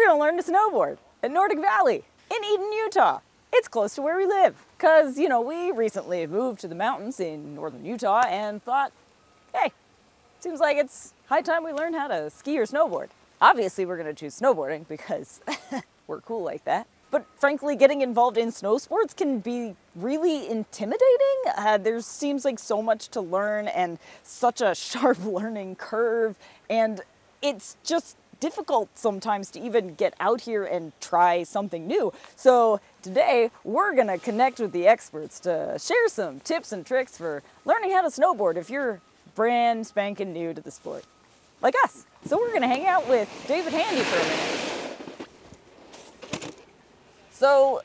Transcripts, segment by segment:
we're gonna learn to snowboard at Nordic Valley in Eden, Utah. It's close to where we live. Cause, you know, we recently moved to the mountains in northern Utah and thought, hey, seems like it's high time we learn how to ski or snowboard. Obviously, we're gonna choose snowboarding because we're cool like that. But frankly, getting involved in snow sports can be really intimidating. There seems like so much to learn and such a sharp learning curve. And it's just difficult sometimes to even get out here and try something new. So today we're gonna connect with the experts to share some tips and tricks for learning how to snowboard if you're brand spanking new to the sport, like us. So we're gonna hang out with David Handy for a minute. So,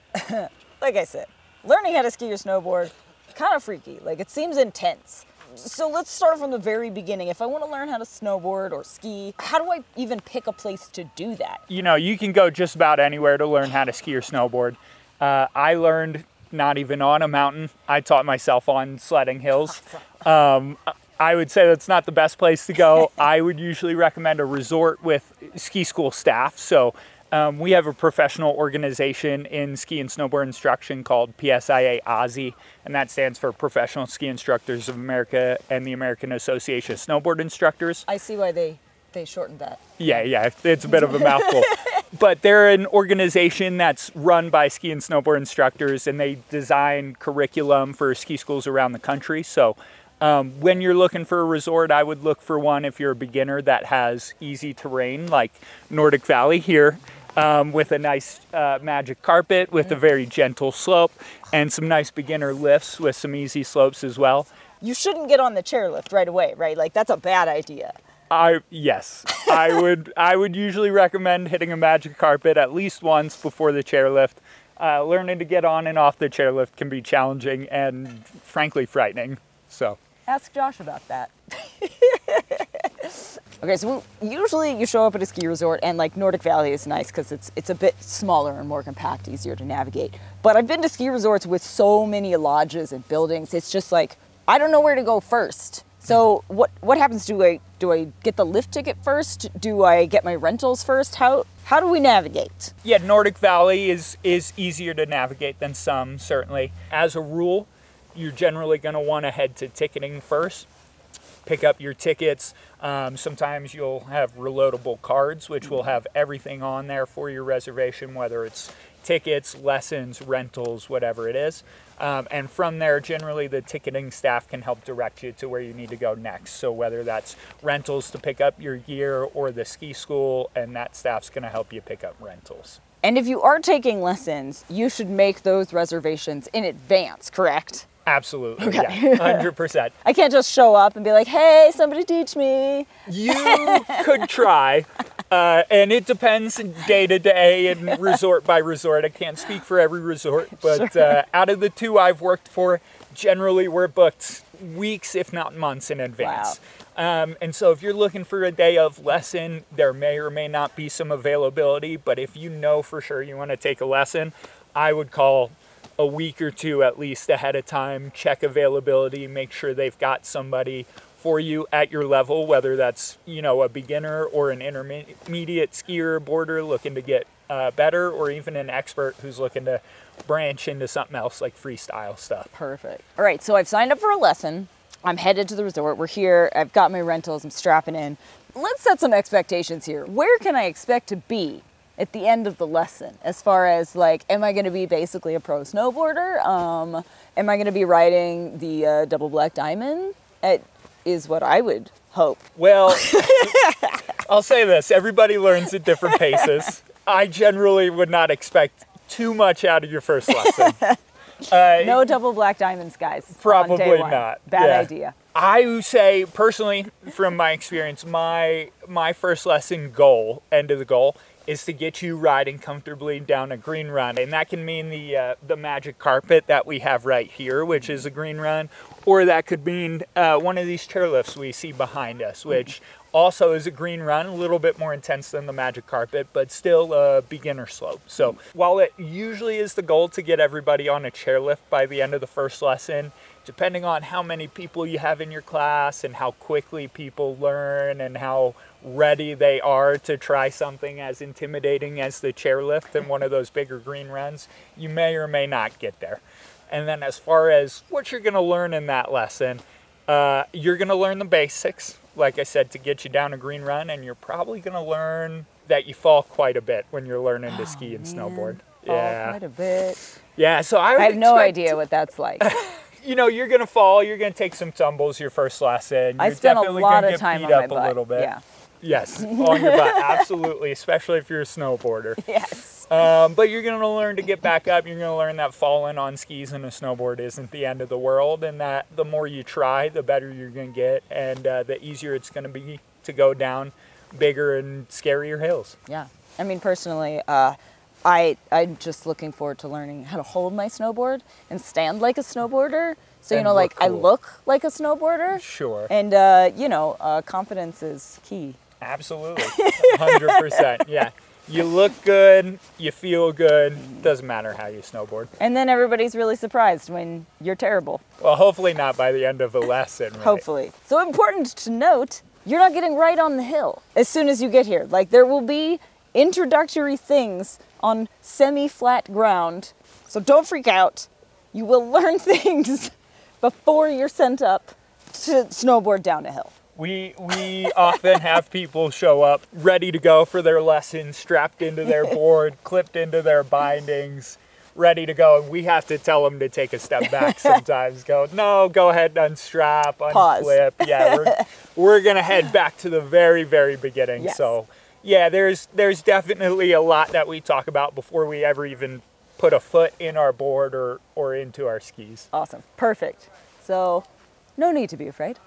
like I said, learning how to ski or snowboard, kind of freaky, like it seems intense. So let's start from the very beginning. If I want to learn how to snowboard or ski, how do I even pick a place to do that? You know, you can go just about anywhere to learn how to ski or snowboard. I learned not even on a mountain. I taught myself on sledding hills. I would say that's not the best place to go. I would usually recommend a resort with ski school staff. So we have a professional organization in ski and snowboard instruction called PSIA-ASI, and that stands for Professional Ski Instructors of America and the American Association of Snowboard Instructors. I see why they shortened that. Yeah, it's a bit of a mouthful. But they're an organization that's run by ski and snowboard instructors, and they design curriculum for ski schools around the country. So when you're looking for a resort, I would look for one if you're a beginner that has easy terrain, like Nordic Valley here. With a nice magic carpet with a very gentle slope and some nice beginner lifts with some easy slopes as well. You shouldn't get on the chairlift right away, right? Like that's a bad idea. Yes, I would usually recommend hitting a magic carpet at least once before the chairlift. Learning to get on and off the chairlift can be challenging and frankly frightening. So ask Josh about that. Okay, so usually you show up at a ski resort, and like Nordic Valley is nice because it's a bit smaller and more compact, easier to navigate. But I've been to ski resorts with so many lodges and buildings. It's just like I don't know where to go first. So what happens? Do I get the lift ticket first? Do I get my rentals first? How do we navigate? Yeah, Nordic Valley is easier to navigate than some, certainly. As a rule, you're generally going to want to head to ticketing first. Pick up your tickets. Sometimes you'll have reloadable cards, which will have everything on there for your reservation, whether it's tickets, lessons, rentals, whatever it is. And from there, generally the ticketing staff can help direct you to where you need to go next. So whether that's rentals to pick up your gear or the ski school, and that staff's going to help you pick up rentals. And if you are taking lessons, you should make those reservations in advance, correct? Absolutely, okay. Yeah, 100%. I can't just show up and be like, hey, somebody teach me. You could try, and it depends day to day and resort by resort. I can't speak for every resort, but sure. Out of the two I've worked for, generally we're booked weeks, if not months in advance. Wow. And so if you're looking for a day of lesson, there may or may not be some availability, but if you know for sure you want to take a lesson, I would call a week or two at least ahead of time, check availability, make sure they've got somebody for you at your level, whether that's, you know, a beginner or an intermediate skier or boarder looking to get better, or even an expert who's looking to branch into something else like freestyle stuff. Perfect. All right, so I've signed up for a lesson. I'm headed to the resort. We're here. I've got my rentals. I'm strapping in. Let's set some expectations here. Where can I expect to be at the end of the lesson, as far as like, am I going to be basically a pro snowboarder? Am I going to be riding the double black diamond? It is what I would hope. Well, I'll say this, everybody learns at different paces. I generally would not expect too much out of your first lesson. No double black diamonds, guys. Probably not. Bad idea. I would say, personally, from my experience, my first lesson goal, end of the goal, is to get you riding comfortably down a green run. And that can mean the magic carpet that we have right here, which is a green run, or that could mean one of these chairlifts we see behind us, which also is a green run, a little bit more intense than the magic carpet, but still a beginner slope. So while it usually is the goal to get everybody on a chairlift by the end of the first lesson, depending on how many people you have in your class and how quickly people learn and how ready they are to try something as intimidating as the chairlift and one of those bigger green runs, you may or may not get there. And then as far as what you're going to learn in that lesson, you're going to learn the basics, like I said, to get you down a green run, and you're probably going to learn that you fall quite a bit when you're learning to ski and snowboard. Fall quite a bit. Yeah, so I have no idea what that's like. You know, you're going to fall, you're going to take some tumbles your first lesson. I spent a lot of time on my butt. A little bit. Yeah. Yes, on your butt, absolutely, especially if you're a snowboarder. Yes. But you're going to learn to get back up. You're going to learn that falling on skis and a snowboard isn't the end of the world, and that the more you try, the better you're going to get, and the easier it's going to be to go down bigger and scarier hills. Yeah. I mean, personally, I'm just looking forward to learning how to hold my snowboard and stand like a snowboarder. So, you know, like, cool. I look like a snowboarder. Sure. And, you know, confidence is key. Absolutely. 100%. Yeah. You look good, you feel good, doesn't matter how you snowboard. And then everybody's really surprised when you're terrible. Well, hopefully not by the end of the lesson, right? Hopefully. So important to note, you're not getting right on the hill as soon as you get here. Like, there will be introductory things on semi-flat ground. So don't freak out. You will learn things before you're sent up to snowboard down a hill. We often have people show up ready to go for their lessons, strapped into their board, clipped into their bindings, ready to go. And we have to tell them to take a step back sometimes. Go, no, go ahead and unstrap, unclip. Pause. Yeah, we're going to head back to the very, very beginning. Yes. So, yeah, there's definitely a lot that we talk about before we ever even put a foot in our board or into our skis. Awesome. Perfect. So, no need to be afraid.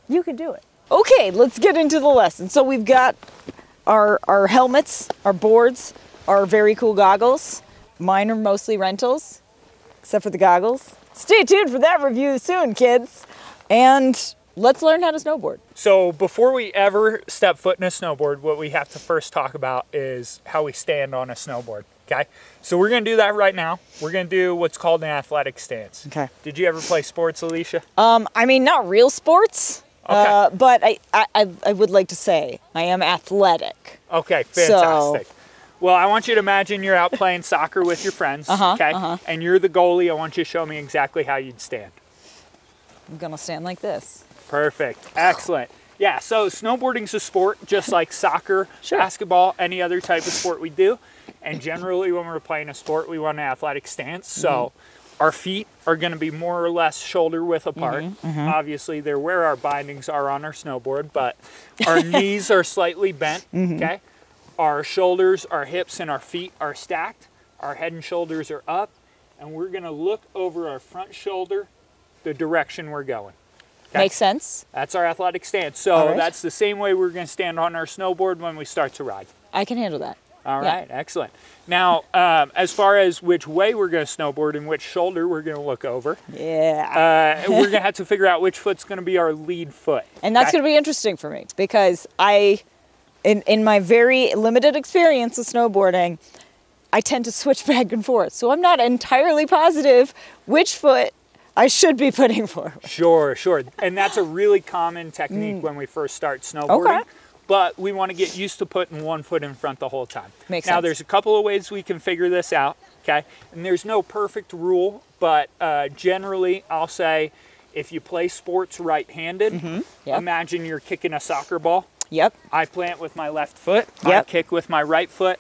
You can do it. Okay, let's get into the lesson. So we've got our helmets, our boards, our very cool goggles. Mine are mostly rentals, except for the goggles. Stay tuned for that review soon, kids. And let's learn how to snowboard. So before we ever step foot in a snowboard, what we have to first talk about is how we stand on a snowboard. Okay, so we're going to do that right now. We're going to do what's called an athletic stance. Okay. Did you ever play sports, Alisha? I mean, not real sports. Okay. But I would like to say I am athletic. Okay, fantastic. So, well, I want you to imagine you're out playing soccer with your friends, okay? And you're the goalie. I want you to show me exactly how you'd stand. I'm going to stand like this. Perfect. Excellent. Yeah, so snowboarding's a sport just like soccer, basketball, any other type of sport we do. And generally when we're playing a sport, we want an athletic stance. So our feet are going to be more or less shoulder width apart. Obviously, they're where our bindings are on our snowboard, but our knees are slightly bent, okay? Our shoulders, our hips, and our feet are stacked. Our head and shoulders are up, and we're going to look over our front shoulder the direction we're going. Okay? Makes sense. That's our athletic stance. So that's the same way we're going to stand on our snowboard when we start to ride. I can handle that. All right, excellent. Now, as far as which way we're going to snowboard and which shoulder we're going to look over, we're going to have to figure out which foot's going to be our lead foot. And that's going to be interesting for me because in my very limited experience with snowboarding, I tend to switch back and forth. So I'm not entirely positive which foot I should be putting forward. Sure. And that's a really common technique when we first start snowboarding. Okay. But we want to get used to putting one foot in front the whole time. Makes sense. Now, there's a couple of ways we can figure this out, okay? And there's no perfect rule, but generally, I'll say if you play sports right-handed, imagine you're kicking a soccer ball. Yep. I plant with my left foot. I kick with my right foot.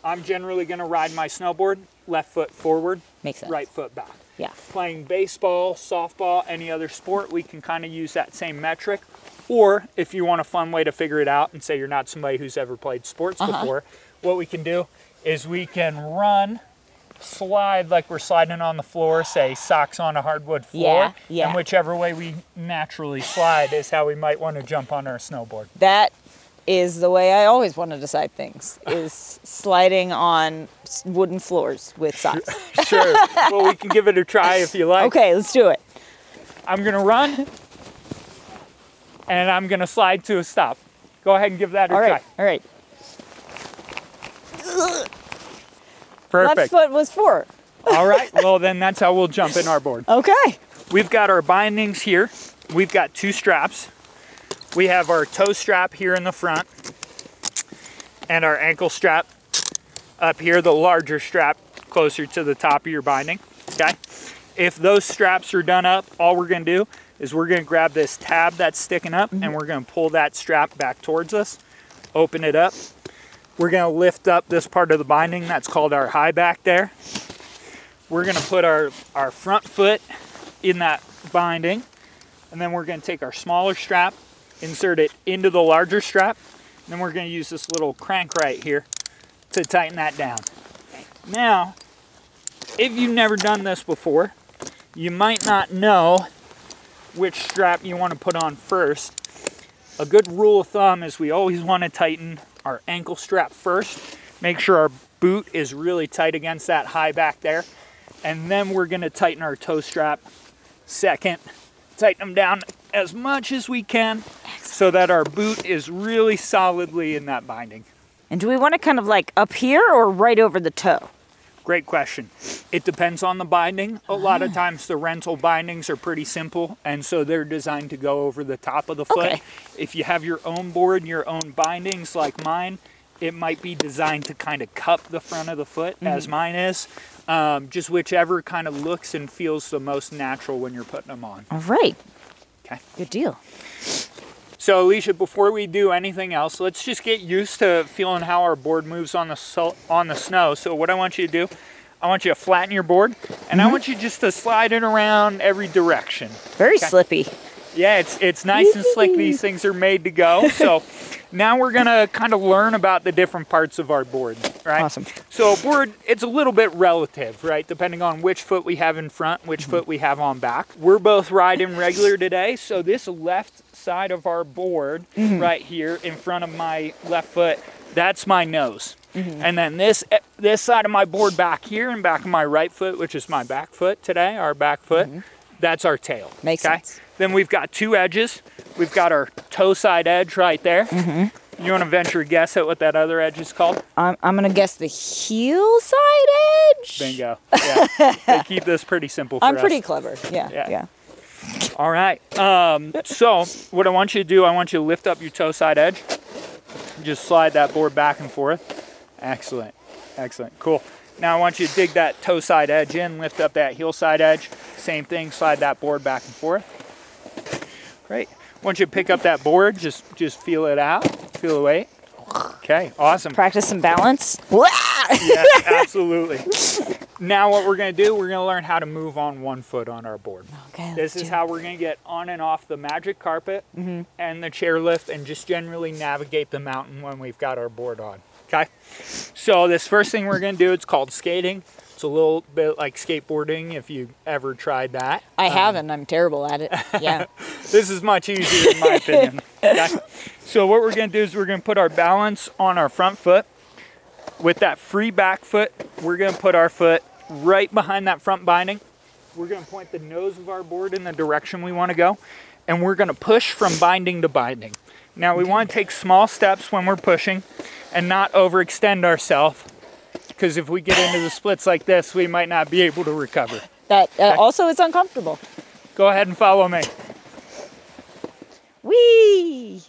I'm generally going to ride my snowboard, left foot forward, Makes sense. Right foot back. Yeah. Playing baseball, softball, any other sport, we can kind of use that same metric. Or if you want a fun way to figure it out and say you're not somebody who's ever played sports before, what we can do is we can run, slide like we're sliding on the floor, say socks on a hardwood floor. Yeah. And whichever way we naturally slide is how we might want to jump on our snowboard. That is the way I always want to decide things, is sliding on wooden floors with socks. Sure. Well, we can give it a try if you like. Okay, let's do it. I'm going to run. And I'm going to slide to a stop. Go ahead and give that a try. All right. Perfect. Left foot was 4. All right. Well, then that's how we'll jump in our board. Okay. we've got our bindings here. We've got 2 straps. We have our toe strap here in the front and our ankle strap up here, the larger strap closer to the top of your binding, okay? If those straps are done up, all we're gonna do is we're gonna grab this tab that's sticking up and we're gonna pull that strap back towards us, open it up. We're gonna lift up this part of the binding that's called our high back there. We're gonna put our front foot in that binding, and then we're gonna take our smaller strap, insert it into the larger strap, and then we're gonna use this little crank right here to tighten that down. Now, if you've never done this before, you might not know which strap you want to put on first. A good rule of thumb is we always want to tighten our ankle strap first. Make sure our boot is really tight against that high back there. And then we're going to tighten our toe strap second. Tighten them down as much as we can so that our boot is really solidly in that binding. And do we want to kind of like up here or right over the toe? Great question. It depends on the binding. A lot of times the rental bindings are pretty simple, and so they're designed to go over the top of the foot. Okay. If you have your own board, your own bindings like mine, it might be designed to kind of cup the front of the foot as mine is. Just whichever kind of looks and feels the most natural when you're putting them on. All right. Okay. Good deal. So Alisha, before we do anything else, let's just get used to feeling how our board moves on the snow. So what I want you to do, I want you to flatten your board, and I want you just to slide it around every direction. Very slippy. Yeah, it's nice and slick. These things are made to go. So now we're gonna kind of learn about the different parts of our board, right? Awesome. So a board, it's a little bit relative, right? Depending on which foot we have in front, which foot we have on back. We're both riding regular today, so this left side of our board right here in front of my left foot, that's my nose. And then this side of my board back here and back of my right foot, which is my back foot today, our back foot, that's our tail. Makes sense. Then we've got 2 edges. We've got our toe side edge right there. You want to venture a guess at what that other edge is called? I'm going to guess the heel side edge. Bingo. Yeah. They keep this pretty simple for us. I'm pretty clever. Yeah. All right. So what I want you to do, I want you to lift up your toe side edge. Just slide that board back and forth. Excellent. Excellent. Cool. Now I want you to dig that toe side edge in, lift up that heel side edge. Same thing, slide that board back and forth. Great. I want you to pick up that board, just feel it out, feel the weight. Okay, awesome. Practice some balance. Yeah, absolutely. Now what we're going to do, we're going to learn how to move on one foot on our board. Okay, this is how we're going to get on and off the magic carpet and the chairlift and just generally navigate the mountain when we've got our board on. Okay, so this first thing we're going to do, it's called skating. It's a little bit like skateboarding if you ever tried that. I haven't. I'm terrible at it. Yeah. This is much easier in my opinion. Okay? So what we're going to do is we're going to put our balance on our front foot. With that free back foot, we're going to put our foot right behind that front binding. We're going to point the nose of our board in the direction we want to go. And we're going to push from binding to binding. Now we want to take small steps when we're pushing and not overextend ourselves. Because if we get into the splits like this, we might not be able to recover. That also is uncomfortable. Go ahead and follow me. Whee!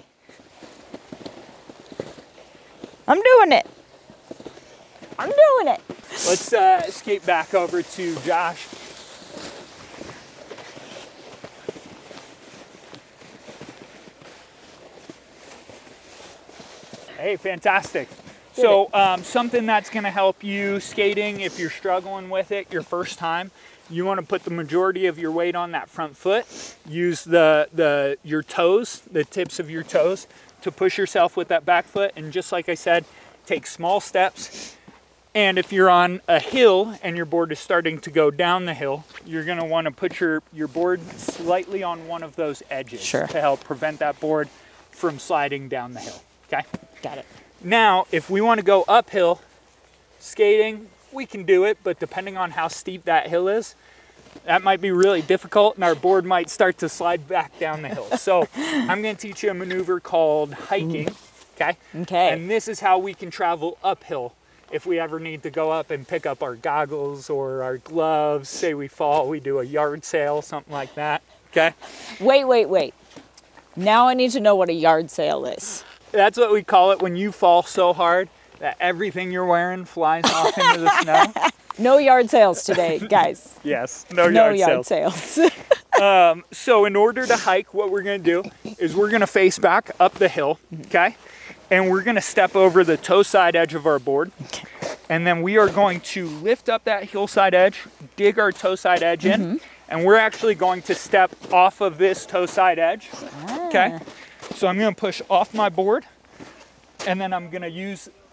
I'm doing it. I'm doing it. Let's skate back over to Josh. Hey, fantastic. So something that's going to help you skating if you're struggling with it your first time, you want to put the majority of your weight on that front foot. Use your toes, the tips of your toes, to push yourself with that back foot. And just like I said, take small steps. And if you're on a hill and your board is starting to go down the hill, you're going to want to put your board slightly on one of those edges to help prevent that board from sliding down the hill. Okay? Got it. Now, if we want to go uphill skating, we can do it, but depending on how steep that hill is, that might be really difficult and our board might start to slide back down the hill. So I'm going to teach you a maneuver called hiking, okay? Okay. And this is how we can travel uphill if we ever need to go up and pick up our goggles or our gloves, say we fall, we do a yard sale, something like that, okay? Wait. Now I need to know what a yard sale is. That's what we call it when you fall so hard that everything you're wearing flies off into the snow. No yard sales today, guys. Yes, no No yard sales. So in order to hike, what we're gonna do is we're gonna face back up the hill, okay? And we're gonna step over the toe side edge of our board. And then we are going to lift up that hillside edge, dig our toe side edge in, and we're actually going to step off of this toe side edge, okay? So I'm gonna push off my board, and then I'm gonna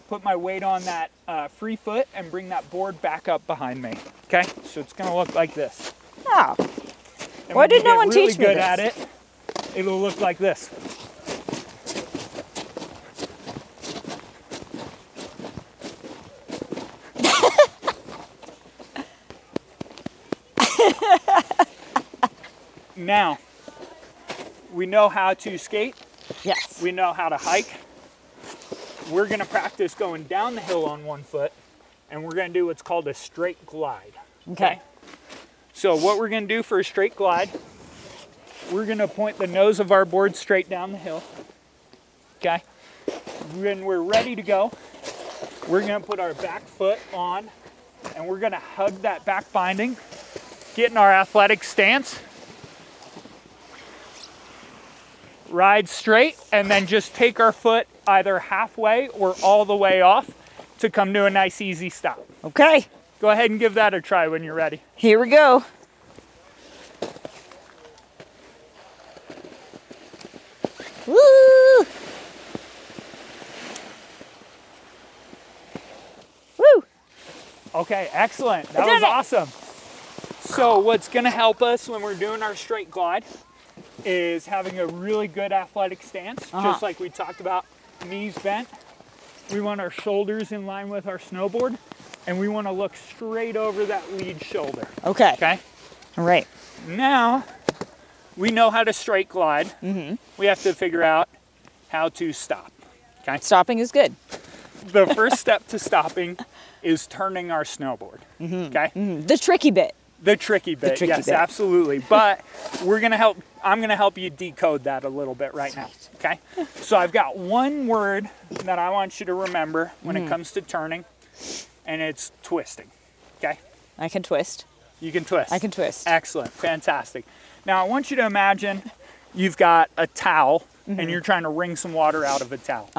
put my weight on that free foot and bring that board back up behind me, okay? So it's gonna look like this. Oh. And Why did no one really teach me good this? at it, it'll look like this. Now, we know how to skate. Yes. We know how to hike. We're gonna practice going down the hill on one foot, and we're gonna do what's called a straight glide. Okay. So what we're gonna do for a straight glide, we're gonna point the nose of our board straight down the hill. Okay. When we're ready to go, we're gonna put our back foot on, and we're gonna hug that back binding, get in our athletic stance, ride straight, and then just take our foot either halfway or all the way off to come to a nice easy stop. Okay. Go ahead and give that a try when you're ready. Here we go. Woo! Woo! Okay, excellent. That was awesome. So what's gonna help us when we're doing our straight glide is having a really good athletic stance, just like we talked about, knees bent. We want our shoulders in line with our snowboard, and we want to look straight over that lead shoulder. Okay. Okay? All right. Now, we know how to straight glide. We have to figure out how to stop. Okay? Stopping is good. The first step to stopping is turning our snowboard. Okay? The tricky bit. The tricky bit, tricky yes, bit. absolutely. But I'm gonna help you decode that a little bit right now, okay? So I've got one word that I want you to remember when it comes to turning, and it's twisting, okay? I can twist. You can twist. I can twist. Excellent, fantastic. Now I want you to imagine you've got a towel and you're trying to wring some water out of a towel.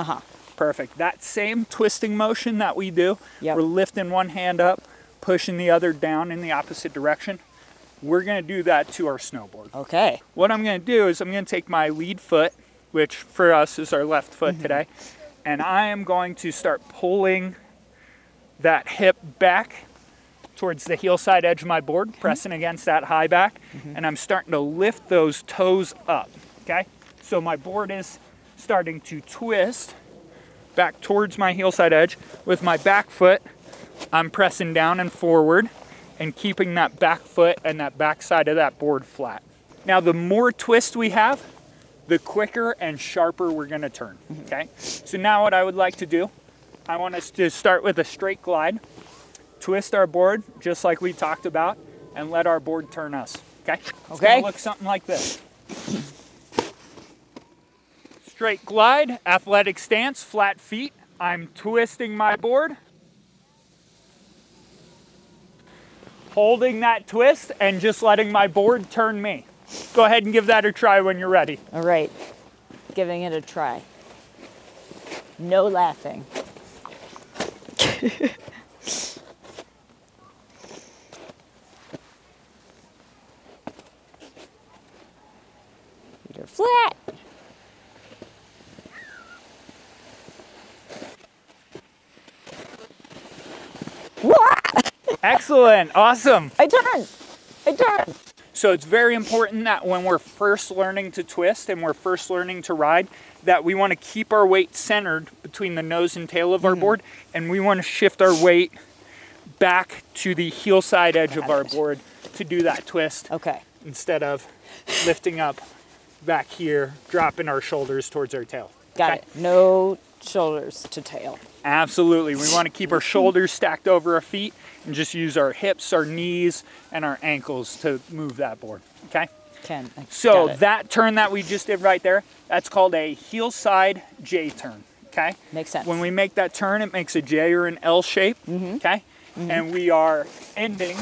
Perfect. That same twisting motion that we do, Yep. we're lifting one hand up, pushing the other down in the opposite direction. We're gonna do that to our snowboard. Okay. What I'm gonna do is I'm gonna take my lead foot, which for us is our left foot today, and I am going to start pulling that hip back towards the heel side edge of my board, pressing against that high back, and I'm starting to lift those toes up, okay? So my board is starting to twist back towards my heel side edge. With my back foot, I'm pressing down and forward and keeping that back foot and that back side of that board flat. Now, the more twist we have, the quicker and sharper we're gonna turn, okay? So now what I would like to do, I want us to start with a straight glide, twist our board just like we talked about, and let our board turn us, okay? It's gonna look something like this. Straight glide, athletic stance, flat feet. I'm twisting my board, holding that twist, and just letting my board turn me. Go ahead and give that a try when you're ready. All right. Giving it a try. No laughing. Feet are flat. Excellent, awesome. I turned. So it's very important that when we're first learning to twist and we're first learning to ride, that we want to keep our weight centered between the nose and tail of our board, and we want to shift our weight back to the heel side edge of our board to do that twist. Okay. Instead of lifting up back here, dropping our shoulders towards our tail. Got it. No shoulders to tail. Absolutely. We want to keep our shoulders stacked over our feet and just use our hips, our knees, and our ankles to move that board, okay? So that turn that we just did right there, that's called a heelside J turn, okay? Makes sense. When we make that turn, it makes a J or an L shape, okay? And we are ending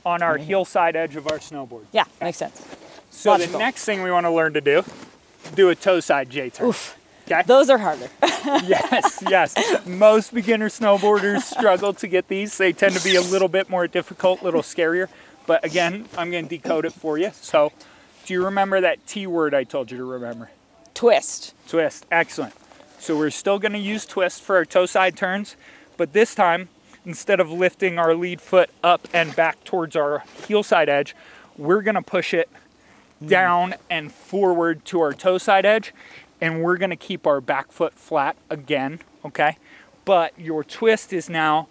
on our heel side edge of our snowboard. Yeah, makes sense. So the next thing we want to learn to do a Toeside J turn. Oof. Okay? Those are harder. Yes, yes. Most beginner snowboarders struggle to get these. They tend to be a little bit more difficult, a little scarier. But again, I'm going to decode it for you. So do you remember that T word I told you to remember? Twist. Twist. Excellent. So we're still going to use twist for our toe side turns. But this time, instead of lifting our lead foot up and back towards our heel side edge, we're going to push it down and forward to our toe side edge. And we're going to keep our back foot flat again, okay? But your twist is now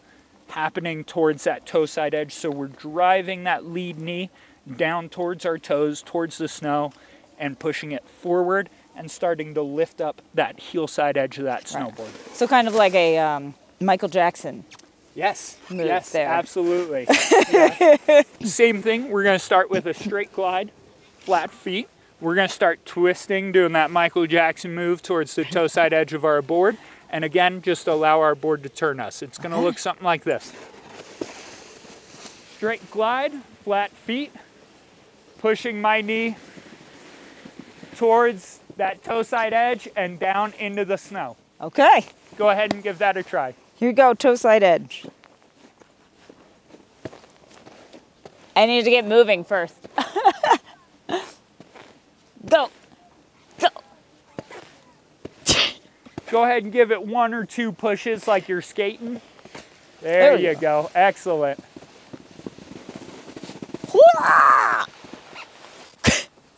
happening towards that toe side edge. So we're driving that lead knee down towards our toes, towards the snow, and pushing it forward and starting to lift up that heel side edge of that snowboard. So kind of like a Michael Jackson. Yes, move yes, there. absolutely. Yeah. Same thing, we're going to start with a straight glide, flat feet. We're going to start twisting, doing that Michael Jackson move towards the toe side edge of our board. And again, just allow our board to turn us. It's going to look something like this. Straight glide, flat feet, pushing my knee towards that toe side edge and down into the snow. Okay. Go ahead and give that a try. Here we go, toe side edge. I need to get moving first. Go. Go. Go ahead and give it 1 or 2 pushes like you're skating. There you go. Excellent.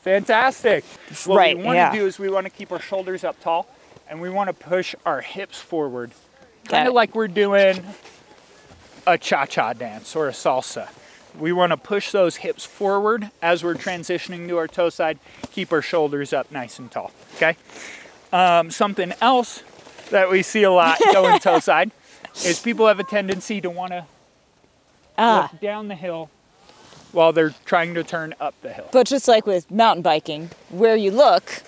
Fantastic. What we want to do is we want to keep our shoulders up tall and we want to push our hips forward. Kind of like we're doing a cha-cha dance or a salsa. We want to push those hips forward as we're transitioning to our toe side. Keep our shoulders up nice and tall, okay? Something else that we see a lot going toe side is people have a tendency to want to look down the hill while they're trying to turn up the hill. But just like with mountain biking, where you look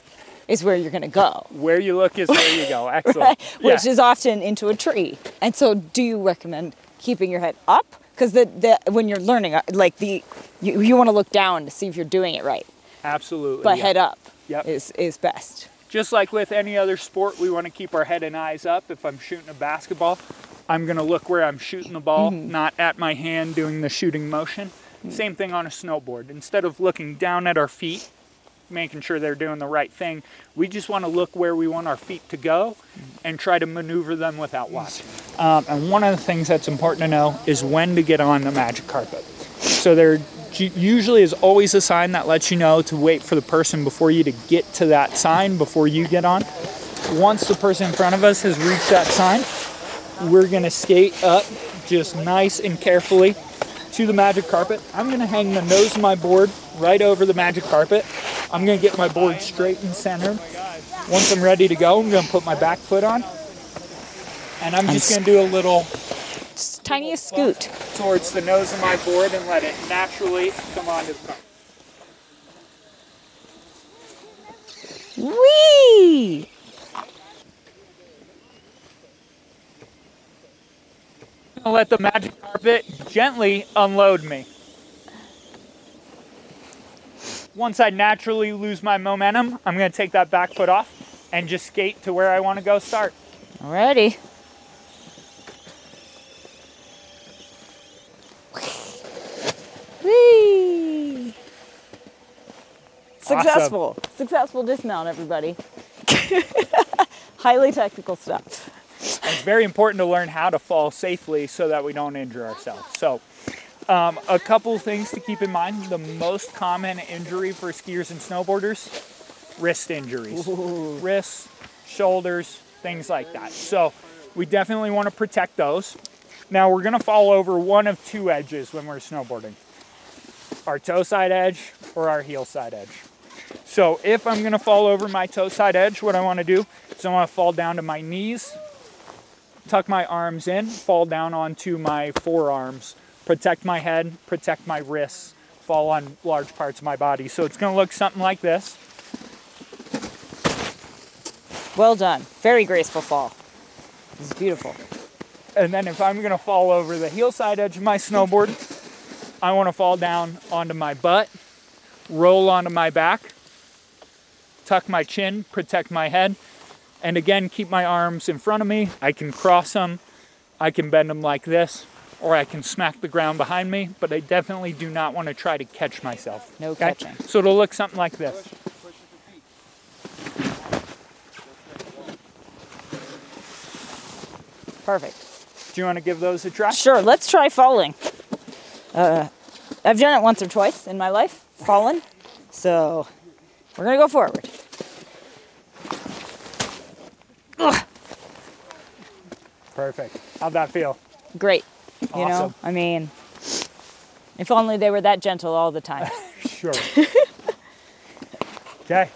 is where you're going to go. Where you look is where you go. Excellent. Right? Yeah. Which is often into a tree. And so do you recommend keeping your head up? Because when you're learning, like you want to look down to see if you're doing it right. Absolutely. But head up Yep. is best. Just like with any other sport, we want to keep our head and eyes up. If I'm shooting a basketball, I'm going to look where I'm shooting the ball, not at my hand doing the shooting motion. Same thing on a snowboard. Instead of looking down at our feet, making sure they're doing the right thing, we just want to look where we want our feet to go and try to maneuver them without watching. And one of the things that's important to know is when to get on the magic carpet. So there usually is always a sign that lets you know to wait for the person before you to get to that sign before you get on. Once the person in front of us has reached that sign, we're going to skate up just nice and carefully to the magic carpet. I'm going to hang the nose of my board right over the magic carpet. I'm going to get my board straight and centered. Once I'm ready to go, I'm going to put my back foot on. And I'm just going to do a little tiniest scoot towards the nose of my board and let it naturally come onto the carpet. Whee! I'm going to let the magic carpet gently unload me. Once I naturally lose my momentum, I'm going to take that back foot off and just skate to where I want to go start. Alrighty. Whee! Successful. Awesome. Successful dismount, everybody. Highly technical stuff. It's very important to learn how to fall safely so that we don't injure ourselves. So, a couple things to keep in mind. The most common injury for skiers and snowboarders, wrist injuries. Ooh. Wrists, shoulders, things like that. So we definitely want to protect those. Now we're going to fall over one of 2 edges when we're snowboarding. Our toe side edge or our heel side edge. So if I'm going to fall over my toe side edge, what I want to do is So I want to fall down to my knees, tuck my arms in, fall down onto my forearms, protect my head, protect my wrists, fall on large parts of my body. So it's going to look something like this. Well done. Very graceful fall. This is beautiful. And then if I'm going to fall over the heel side edge of my snowboard, I want to fall down onto my butt, roll onto my back, tuck my chin, protect my head, and again, keep my arms in front of me. I can cross them, I can bend them like this, or I can smack the ground behind me, but I definitely do not want to try to catch myself. No catching. So it'll look something like this. Perfect. Do you want to give those a try? Sure, let's try falling. I've done it once or twice in my life, fallen. So we're gonna go forward. Ugh. Perfect. How'd that feel? Great. Awesome. You know, I mean, if only they were that gentle all the time. Sure. Okay.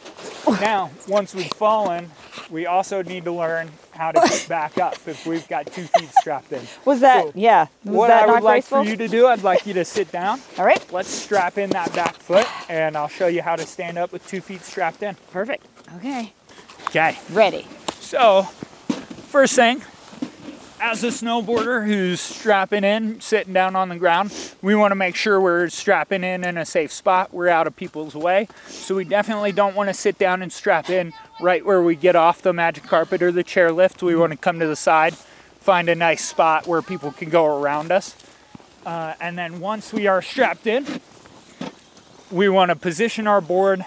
Now, once we've fallen, we also need to learn how to get back up if we've got 2 feet strapped in. Was that, So yeah. Was what that I would not like graceful? for you to do, I'd like you to sit down. All right. Let's strap in that back foot, and I'll show you how to stand up with 2 feet strapped in. Perfect. Okay. Okay. Ready. So, first thing, as a snowboarder who's strapping in, sitting down on the ground, we want to make sure we're strapping in a safe spot. We're out of people's way. So we definitely don't want to sit down and strap in right where we get off the magic carpet or the chairlift. We want to come to the side, find a nice spot where people can go around us. And then once we are strapped in, we want to position our board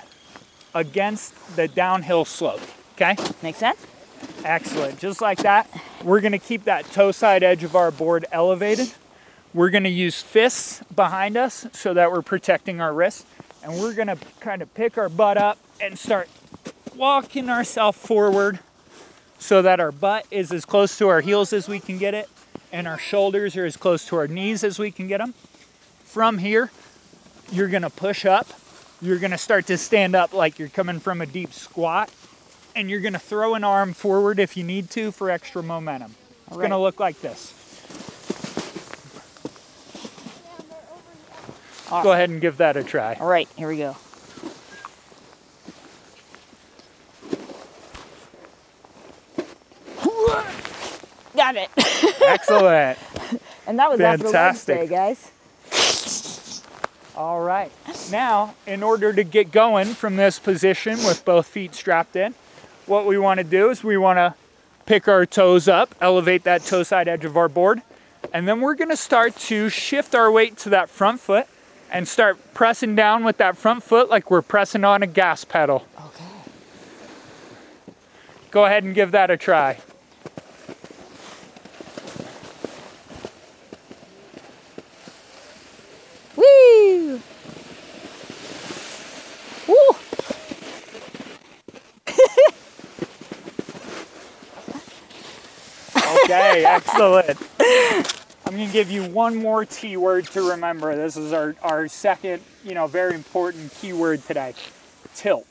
against the downhill slope, okay? Make sense? Excellent, just like that. We're gonna keep that toe side edge of our board elevated. We're gonna use fists behind us so that we're protecting our wrists. And we're gonna kind of pick our butt up and start walking ourselves forward so that our butt is as close to our heels as we can get it and our shoulders are as close to our knees as we can get them. From here, you're gonna push up. You're gonna start to stand up like you're coming from a deep squat. And you're gonna throw an arm forward if you need to for extra momentum. It's gonna look like this. Awesome. Go ahead and give that a try. All right, here we go. Got it. Excellent. And that was Fantastic. after Wednesday, guys. All right. Now, in order to get going from this position with both feet strapped in, what we want to do is we want to pick our toes up, elevate that toe side edge of our board, and then we're going to start to shift our weight to that front foot and start pressing down with that front foot like we're pressing on a gas pedal. Okay. Go ahead and give that a try. Woo! Woo! Okay, excellent. I'm going to give you one more T word to remember. This is our second, very important keyword today. Tilt.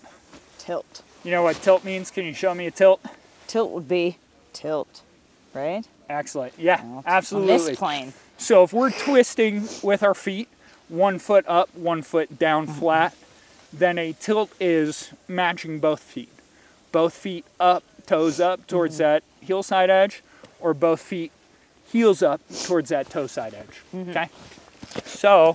Tilt. You know what tilt means? Can you show me a tilt? Tilt would be tilt, right? Excellent. Yeah, On absolutely. this plane. So if we're twisting with our feet, 1 foot up, 1 foot down flat, then a tilt is matching both feet. Both feet up, toes up towards that heel side edge, or both feet heels up towards that toe side edge, okay? So,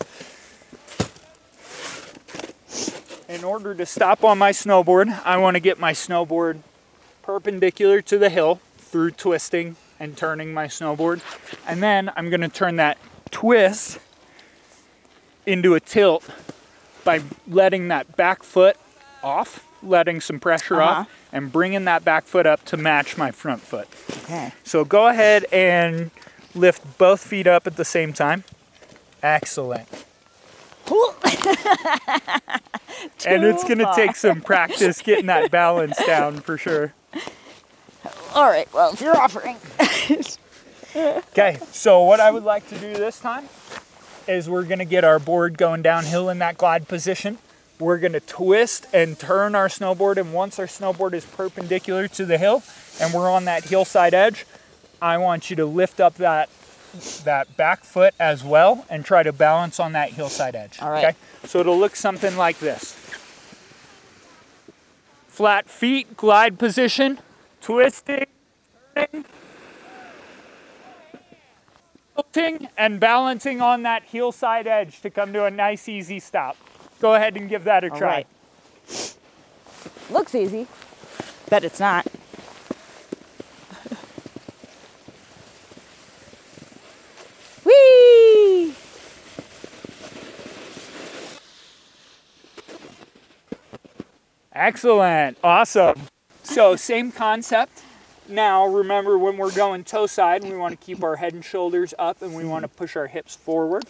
in order to stop on my snowboard, I want to get my snowboard perpendicular to the hill through twisting and turning my snowboard. And then I'm going to turn that twist into a tilt by letting that back foot off, letting some pressure off, and bringing that back foot up to match my front foot. Okay. So go ahead and lift both feet up at the same time. Excellent. And it's going to take some practice getting that balance down for sure. All right, well, if you're offering. Okay, so what I would like to do this time is we're going to get our board going downhill in that glide position. We're gonna twist and turn our snowboard, and once our snowboard is perpendicular to the hill and we're on that hillside edge, I want you to lift up that back foot as well and try to balance on that hillside edge. All right. Okay? So it'll look something like this. Flat feet, glide position, twisting, turning, tilting, and balancing on that hillside edge to come to a nice easy stop. Go ahead and give that a try. Right. Looks easy, but it's not. Whee! Excellent. Awesome. So same concept. Now remember, when we're going toe side, we want to keep our head and shoulders up, and we want to push our hips forward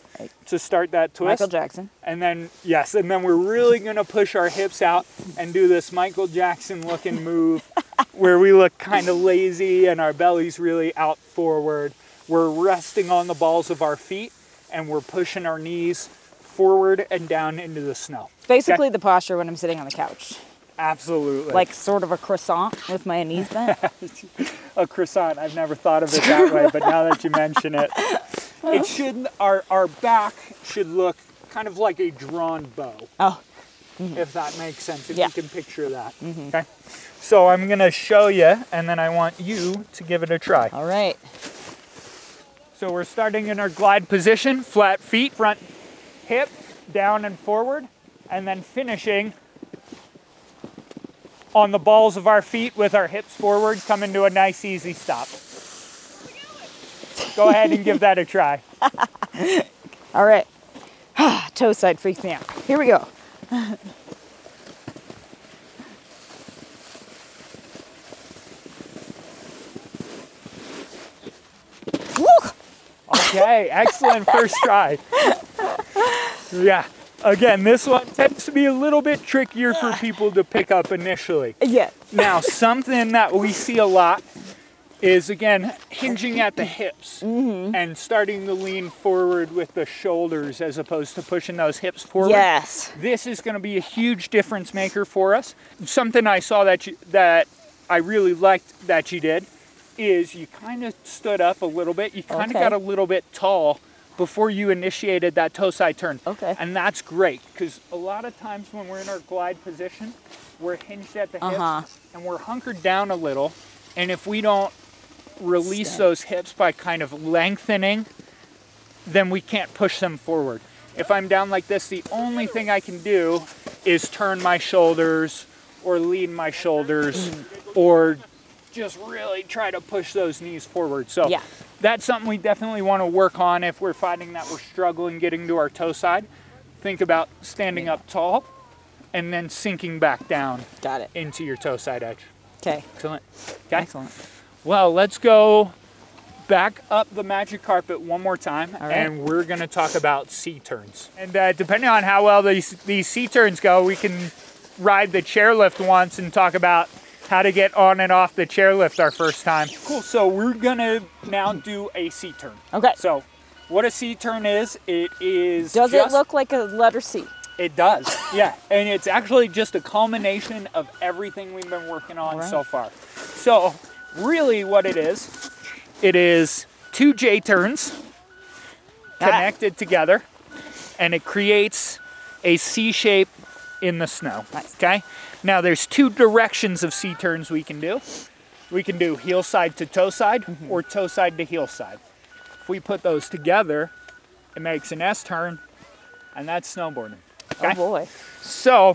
to start that twist. Michael Jackson. And then, yes, and then we're really going to push our hips out and do this Michael Jackson looking move where we look kind of lazy and our belly's really out forward. We're resting on the balls of our feet and we're pushing our knees forward and down into the snow. Basically the posture when I'm sitting on the couch. Absolutely. Like sort of a croissant with my knees bent. A croissant. I've never thought of it that way, but now that you mention it, it should, our back should look kind of like a drawn bow. Oh. Mm-hmm. If that makes sense, if you can picture that. Mm-hmm. Okay. So I'm going to show you, and then I want you to give it a try. All right. So we're starting in our glide position, flat feet, front hip, down and forward, and then finishing on the balls of our feet with our hips forward, coming to a nice easy stop. Go ahead and give that a try. All right. Toe side freaks me out. Here we go. Okay, excellent first try. Yeah. Again, this one tends to be a little bit trickier for people to pick up initially. Yeah. Now, something that we see a lot is, again, hinging at the hips and starting to lean forward with the shoulders as opposed to pushing those hips forward. Yes. This is going to be a huge difference maker for us. Something I saw that I really liked that you did is you kind of stood up a little bit. You kind of got a little bit tall before you initiated that toe side turn. Okay. And that's great, because a lot of times when we're in our glide position, we're hinged at the hips and we're hunkered down a little. And if we don't release those hips by kind of lengthening, then we can't push them forward. If I'm down like this, the only thing I can do is turn my shoulders or lean my shoulders or just really try to push those knees forward. So that's something we definitely want to work on if we're finding that we're struggling getting to our toe side. Think about standing up tall and then sinking back down into your toe side edge. Okay. Excellent. Okay. Excellent. Well, let's go back up the magic carpet one more time, and we're going to talk about C-turns. And depending on how well these C-turns go, we can ride the chairlift once and talk about how to get on and off the chairlift our first time. Cool, so we're gonna now do a C-turn. Okay. So what a C-turn is, it is Does it look like a letter C? It does, yeah. And it's actually just a culmination of everything we've been working on so far. So really what it is 2 J-turns connected together, and it creates a C shape in the snow, okay? Now there's 2 directions of C-turns we can do. We can do heel side to toe side or toe side to heel side. If we put those together, it makes an S-turn, and that's snowboarding. Okay? Oh boy. So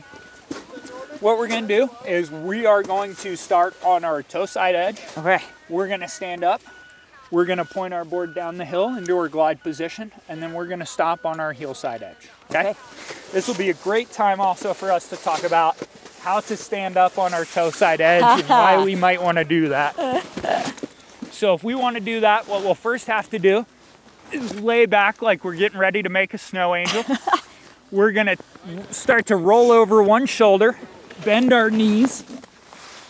what we're gonna do is we are going to start on our toe side edge. Okay. We're gonna stand up. We're gonna point our board down the hill into our glide position, and then we're gonna stop on our heel side edge. Okay? This will be a great time also for us to talk about how to stand up on our toe side edge and why we might want to do that. So if we want to do that, what we'll first have to do is lay back like we're getting ready to make a snow angel. We're going to start to roll over one shoulder, bend our knees,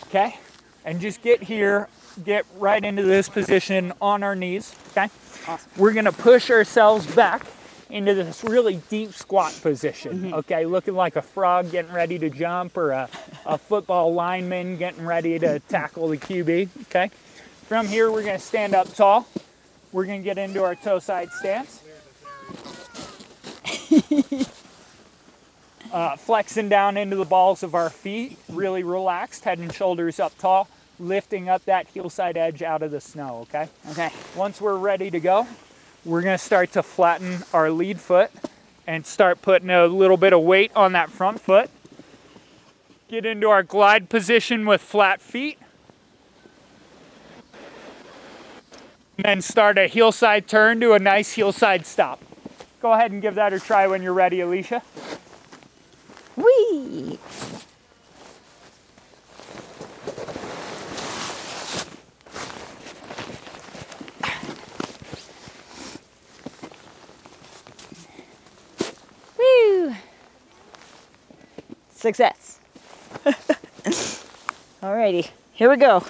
okay? And just get here, get right into this position on our knees, okay? Awesome. We're going to push ourselves back into this really deep squat position, okay? Looking like a frog getting ready to jump, or a football lineman getting ready to tackle the QB, okay? From here, we're gonna stand up tall. We're gonna get into our toe side stance. Flexing down into the balls of our feet, really relaxed, head and shoulders up tall, lifting up that heel side edge out of the snow, okay? Okay. Once we're ready to go, we're gonna start to flatten our lead foot and start putting a little bit of weight on that front foot. Get into our glide position with flat feet. And then start a heel side turn to a nice heel side stop. Go ahead and give that a try when you're ready, Alisha. Whee! Woo! Success. Alrighty, here we go.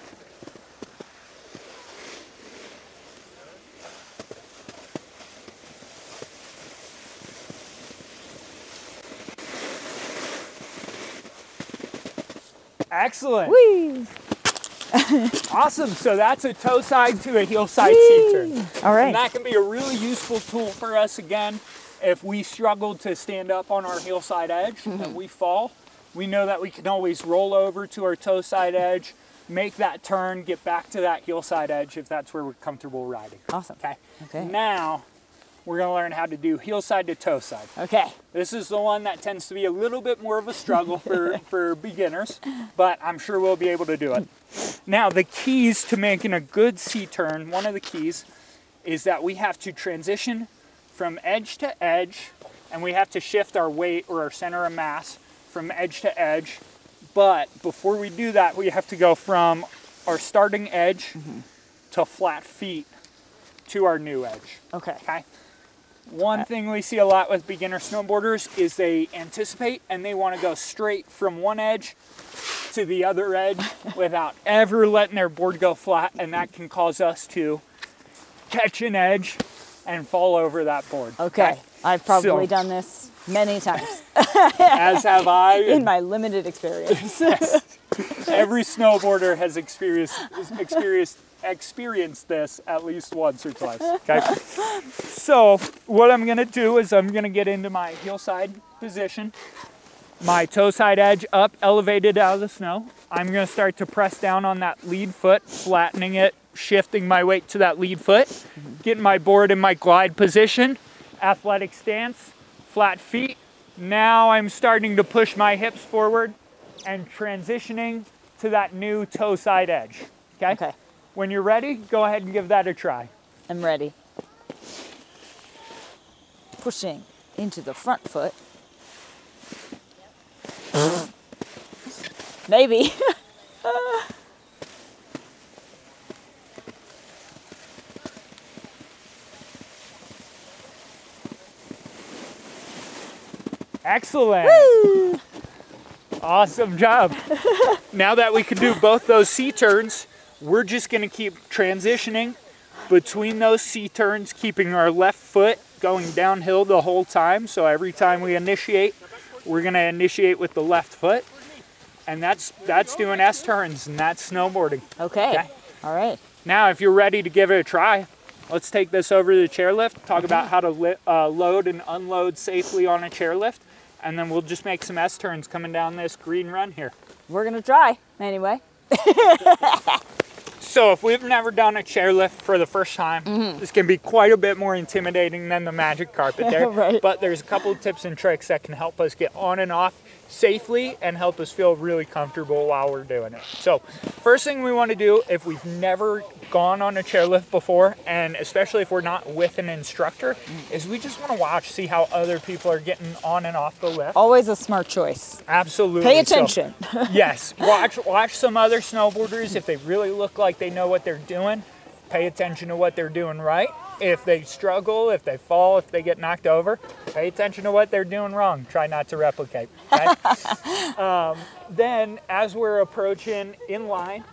Excellent. Whee! Awesome. So that's a toe side to a heel side seat turn. All right. And that can be a really useful tool for us again if we struggle to stand up on our heel side edge and we fall. We know that we can always roll over to our toe side edge, make that turn, get back to that heel side edge if that's where we're comfortable riding. Awesome. Okay. Okay. Now we're going to learn how to do heel side to toe side. Okay. This is the one that tends to be a little bit more of a struggle for beginners, but I'm sure we'll be able to do it. Now, the keys to making a good C-turn, one of the keys is that we have to transition from edge to edge, and we have to shift our weight or our center of mass from edge to edge. But before we do that, we have to go from our starting edge to flat feet to our new edge. Okay. Okay. One thing we see a lot with beginner snowboarders is they anticipate and they want to go straight from one edge to the other edge without ever letting their board go flat, and that can cause us to catch an edge and fall over that board. Okay. I've probably done this many times. As have I. In my limited experience. Every snowboarder has experienced this at least once or twice. Okay. So what I'm gonna do is I'm gonna get into my heel side position, my toe side edge up, elevated out of the snow. I'm gonna start to press down on that lead foot, flattening it, shifting my weight to that lead foot, getting my board in my glide position, athletic stance, flat feet. Now I'm starting to push my hips forward and transitioning to that new toe side edge. Okay? Okay. When you're ready, go ahead and give that a try. I'm ready. Pushing into the front foot. Maybe. Excellent. Woo! Awesome job. Now that we can do both those C-turns, we're just going to keep transitioning between those C-turns, keeping our left foot going downhill the whole time. So every time we initiate, we're going to initiate with the left foot. And that's doing S-turns, and that's snowboarding. Okay. All right. Now, if you're ready to give it a try, let's take this over to the chairlift, talk about how to load and unload safely on a chairlift, and then we'll just make some S-turns coming down this green run here. We're going to try anyway. So if we've never done a chairlift for the first time, this can be quite a bit more intimidating than the magic carpet there. Right. But there's a couple of tips and tricks that can help us get on and off safely and help us feel really comfortable while we're doing it. So first thing we want to do, if we've never gone on a chairlift before, and especially if we're not with an instructor, is we just want to watch, see how other people are getting on and off the lift. Always a smart choice. Absolutely. Pay attention. So, yes, watch some other snowboarders. If they really look like they know what they're doing, pay attention to what they're doing right. If they struggle, if they fall, if they get knocked over, pay attention to what they're doing wrong. Try not to replicate. Okay? Then, as we're approaching in line,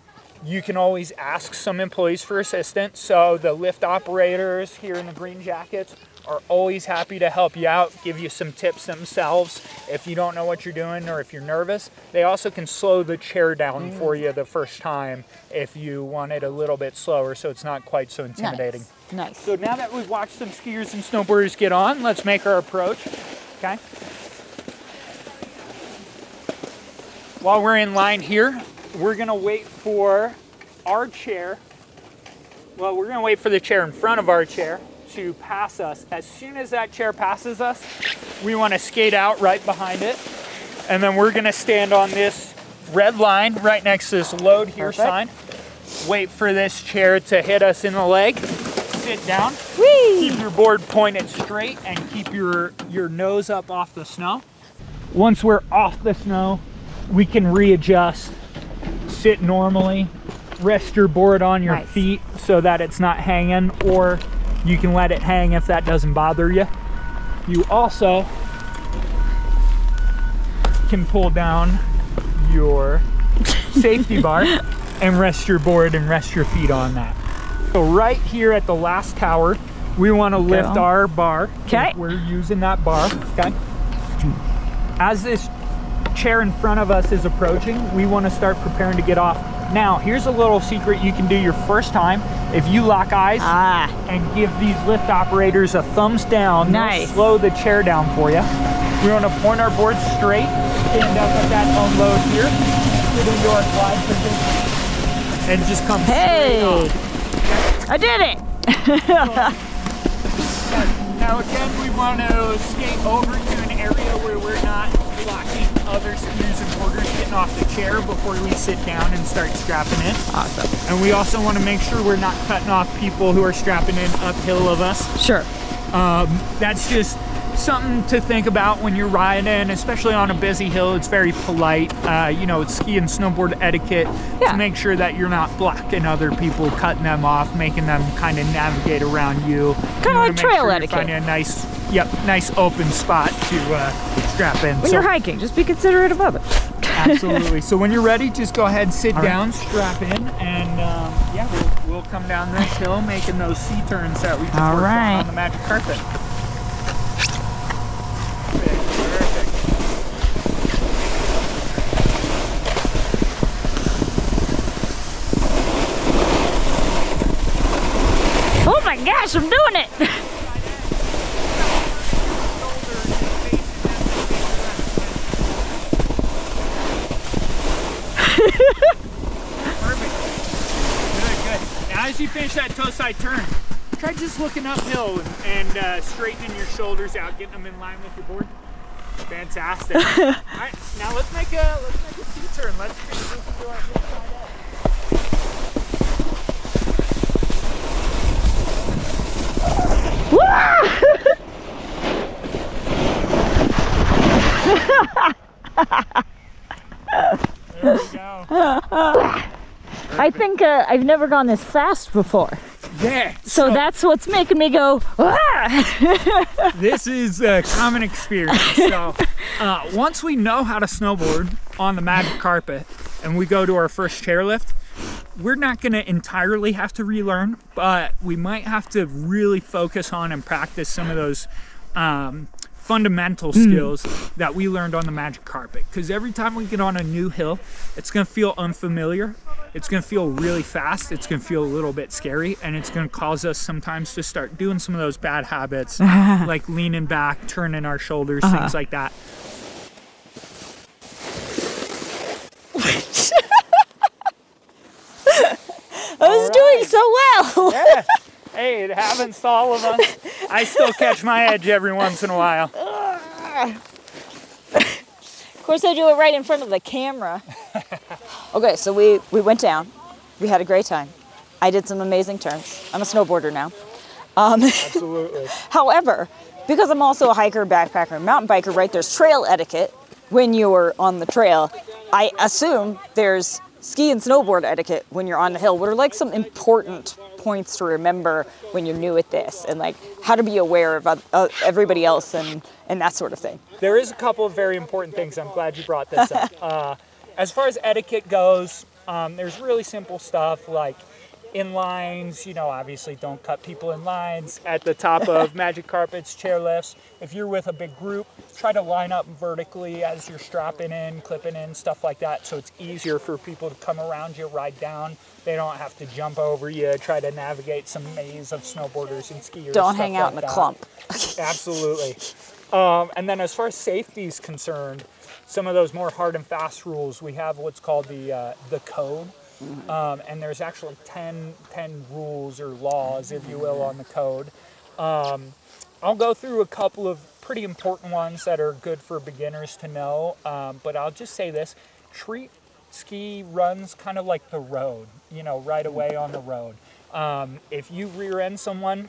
You can always ask some employees for assistance. So the lift operators here in the green jackets are always happy to help you out, give you some tips themselves if you don't know what you're doing or if you're nervous. They also can slow the chair down for you the first time if you want it a little bit slower so it's not quite so intimidating. Nice. So now that we've watched some skiers and snowboarders get on, let's make our approach, okay? While we're in line here, we're gonna wait for our chair. Well, we're gonna wait for the chair in front of our chair to pass us. As soon as that chair passes us, we wanna skate out right behind it. And then we're gonna stand on this red line right next to this load here sign. Wait for this chair to hit us in the leg. Sit down. Whee! Keep your board pointed straight and keep your nose up off the snow. Once we're off the snow, we can readjust, sit normally, rest your board on your feet so that it's not hanging, or you can let it hang if that doesn't bother you. You also can pull down your safety bar and rest your board and rest your feet on that. So right here at the last tower, we want to lift our bar. Okay. We're using that bar, okay? As this chair in front of us is approaching, we want to start preparing to get off. Now, here's a little secret you can do your first time. If you lock eyes and give these lift operators a thumbs down, they'll slow the chair down for you. We want to point our board straight, stand up at that unload here, get into our glide position, and just come straight off. I did it! Now again, we want to skate over to an area where we're not blocking other skiers and boarders getting off the chair before we sit down and start strapping in. Awesome. And we also want to make sure we're not cutting off people who are strapping in uphill of us. Sure. That's just something to think about when you're riding, especially on a busy hill. It's very polite. You know, it's ski and snowboard etiquette to make sure that you're not blocking other people, cutting them off, making them kind of navigate around you. Kind of like trail etiquette. Finding a nice, nice open spot to strap in. When you're hiking, just be considerate of others. Absolutely. So when you're ready, just go ahead, sit down, strap in, and yeah, we'll come down this hill making those C-turns that we just worked on the magic carpet. Oh my gosh, I'm doing it! Perfect. Good. Now as you finish that toe side turn, try just looking uphill and straightening your shoulders out, getting them in line with your board. Fantastic. All right, now let's make a C-turn. Let's transition to our heelside edge. There we go. I think I've never gone this fast before. Yeah. So that's what's making me go, ah! This is a common experience. So once we know how to snowboard on the magic carpet and we go to our first chairlift, we're not going to entirely have to relearn, but we might have to really focus on and practice some of those fundamental skills that we learned on the magic carpet. Because every time we get on a new hill, it's going to feel unfamiliar. It's going to feel really fast. It's going to feel a little bit scary, and it's going to cause us sometimes to start doing some of those bad habits, like leaning back, turning our shoulders, things like that. I was doing so well. Yeah. Hey, it happens to all of us. I still catch my edge every once in a while. Of course, I do it right in front of the camera. Okay, so we went down. We had a great time. I did some amazing turns. I'm a snowboarder now. Absolutely. However, because I'm also a hiker, backpacker, and mountain biker, right, there's trail etiquette when you're on the trail. I assume there's ski and snowboard etiquette when you're on the hill. What are like some important points to remember when you're new at this, and like how to be aware of everybody else and that sort of thing? There is a couple of very important things. I'm glad you brought this up. As far as etiquette goes, There's really simple stuff like in lines, you know, obviously don't cut people in lines at the top of magic carpets, chairlifts. If you're with a big group, try to line up vertically as you're strapping in, clipping in, stuff like that, so it's easier for people to come around you, ride down. They don't have to jump over you, try to navigate some maze of snowboarders and skiers. Don't hang out in a clump. Absolutely. And then as far as safety is concerned, some of those more hard and fast rules, we have what's called the code. And there's actually 10 rules or laws, if you will, on the code. I'll go through a couple of pretty important ones that are good for beginners to know, but I'll just say this: treat ski runs kind of like the road, you know, right away on the road. If you rear end someone,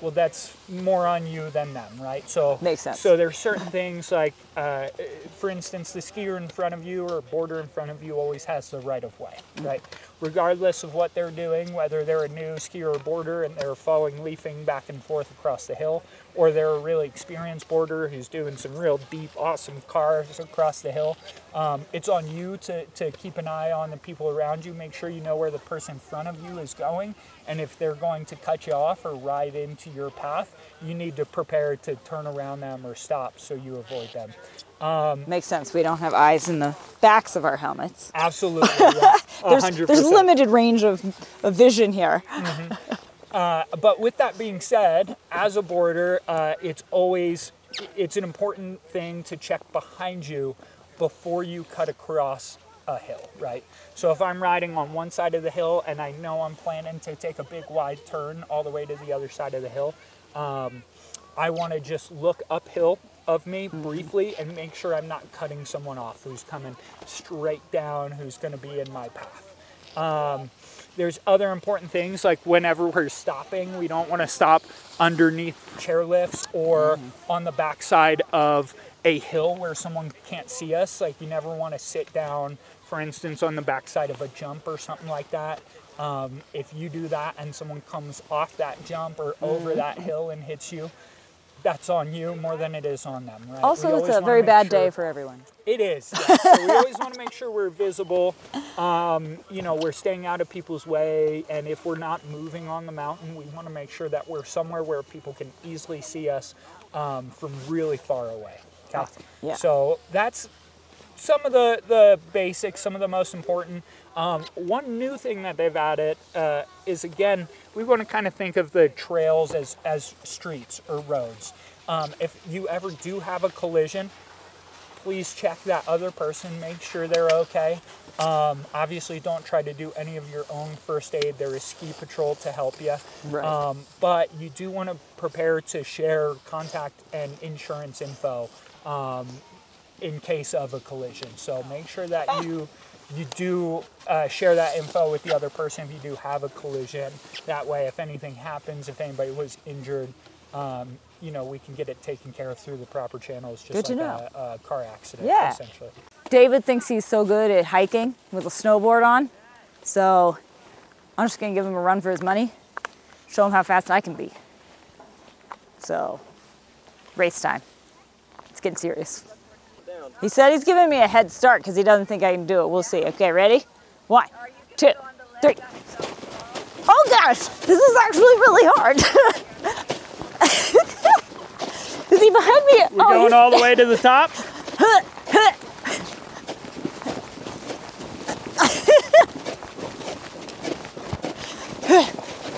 well, that's more on you than them, right? So makes sense. So there's certain things like, for instance, the skier in front of you or boarder in front of you always has the right of way, right? Regardless of what they're doing, whether they're a new skier or boarder and they're following, leafing back and forth across the hill, or they're a really experienced boarder who's doing some real deep, awesome carves across the hill. It's on you to keep an eye on the people around you. Make sure you know where the person in front of you is going. And if they're going to cut you off or ride into your path, you need to prepare to turn around them or stop so you avoid them. Makes sense. We don't have eyes in the backs of our helmets. Absolutely. Yeah. 100%. There's limited range of vision here. But with that being said, as a boarder, it's an important thing to check behind you before you cut across a hill, right? So if I'm riding on one side of the hill and I know I'm planning to take a big wide turn all the way to the other side of the hill, I want to just look uphill of me briefly and make sure I'm not cutting someone off who's coming straight down, who's going to be in my path. There's other important things, like whenever we're stopping, we don't want to stop underneath chairlifts or on the backside of a hill where someone can't see us. Like, you never want to sit down, for instance, on the backside of a jump or something like that. If you do that and someone comes off that jump or over that hill and hits you, that's on you more than it is on them, right? Also, it's a very bad day for everyone. It is. Yeah. So we always want to make sure we're visible. You know, we're staying out of people's way, and if we're not moving on the mountain, we want to make sure that we're somewhere where people can easily see us from really far away. Okay? Awesome. Yeah. So that's some of the basics, some of the most important. One new thing that they've added is, again, we want to kind of think of the trails as streets or roads. If you ever do have a collision, please check that other person, make sure they're okay. Obviously, don't try to do any of your own first aid. There is ski patrol to help you. Right. But you do want to prepare to share contact and insurance info in case of a collision. So make sure that you do share that info with the other person if you do have a collision. That way, if anything happens, if anybody was injured, you know, we can get it taken care of through the proper channels, just like a car accident, essentially. David thinks he's so good at hiking with a snowboard on, so I'm just gonna give him a run for his money, show him how fast I can be. So, race time. It's getting serious. He said he's giving me a head start because he doesn't think I can do it. We'll see. Okay, ready? 1, 2, 3. Oh gosh, this is actually really hard. Is he behind me? We're going all the way to the top?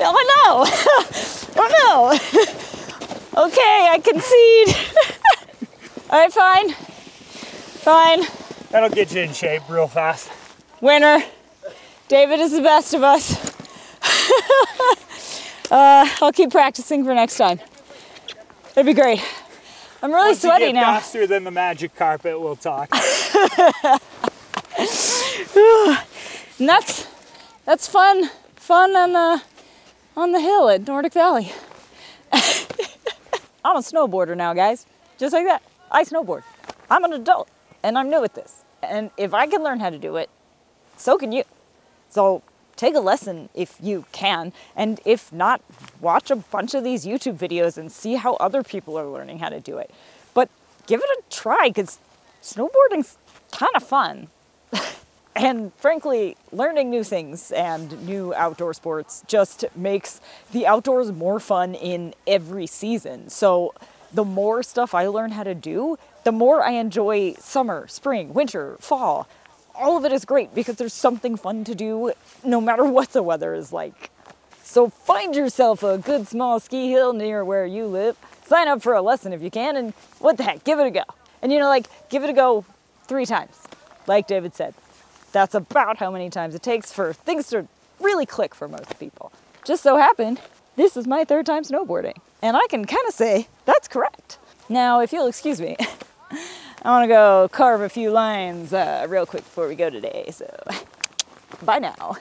Oh no! Oh no! Okay, I concede. All right, fine. Fine. That'll get you in shape real fast. Winner. David is the best of us. I'll keep practicing for next time. It'd be great. I'm really sweaty now. Once you get faster than the magic carpet, we'll talk. And that's fun on the hill at Nordic Valley. I'm a snowboarder now, guys. Just like that. I snowboard. I'm an adult and I'm new at this. And if I can learn how to do it, so can you. So take a lesson if you can, and if not, watch a bunch of these YouTube videos and see how other people are learning how to do it. But give it a try, because snowboarding's kind of fun. And frankly, learning new things and new outdoor sports just makes the outdoors more fun in every season. So the more stuff I learn how to do, the more I enjoy summer, spring, winter, fall. All of it is great because there's something fun to do no matter what the weather is like. So find yourself a good small ski hill near where you live. Sign up for a lesson if you can, and what the heck, give it a go. And give it a go 3 times, like David said. That's about how many times it takes for things to really click for most people. Just so happened, this is my 3rd time snowboarding, and I can kind of say that's correct. Now, if you'll excuse me, I want to go carve a few lines real quick before we go today, so bye now.